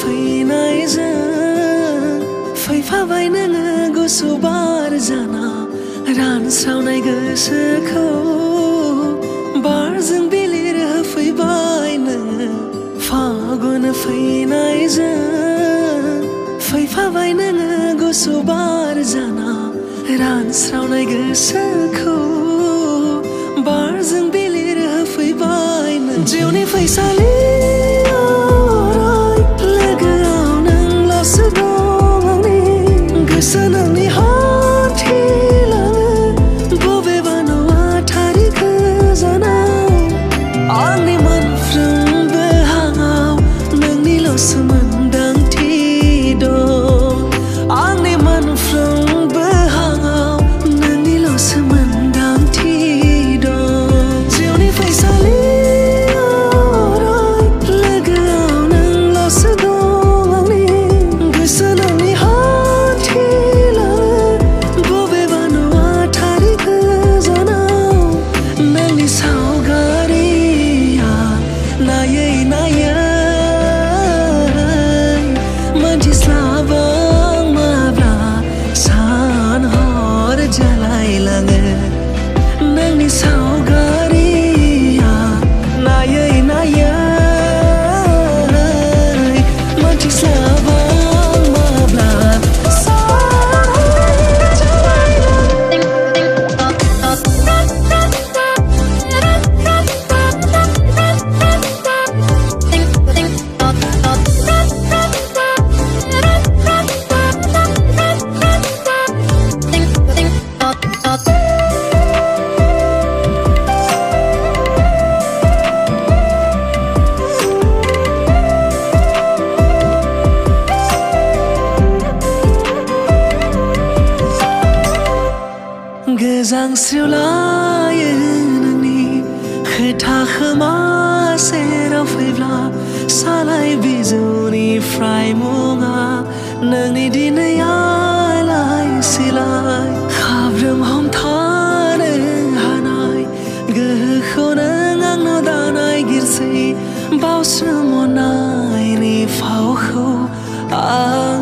फैनायजों फैफाबाय नोङो गुसु बार जाना रानस्रावनाय गोसोखौ बारजों बिलिर होफैबाय नोङो फागुन फैनायजों फैफाबाय नोङो गुसु बार जाना रानस्रावनाय गोसोखौ बारजों बिलिर होफैबाय नों जिउनि फैसालियाव लोगोआव नोंल'सो दं आंनि गोसो नोंनि हाथिलाङो बबेबा न'आथारि गोजानाव आंनि मोनफ्रोमबो हाङाव नोंनिल'सो मोनदांथि दं आंनि मोनफ्रोमबो हाङाव नोंनिल'सो मोनदांथि दं जिउनि फैसालियाव लोगोआव नोंल'सो दं आंनि गोसो नोंनि हाथिलाङो बबेबा न'आथारि गोजानाव नोंनि सावगारिया नायै नायै मोनथिस्लाबा माब्ला सान हर जालायलाङो नोंनि सावगारिया नायै नायै मोनथिस्लाबा माब्ला सान हर गोजांस्रिउलायो नोंनि खोथा खोमा सेराव फैब्ला सालाय बिजौनिफ्राय मुङा नोंनि दिनै आलाय सिलाय खाब्रोम हमथानो हानाय गोहोखौ नों आंनाव दानायगिरसै बावसोमनायनि फावखौ आं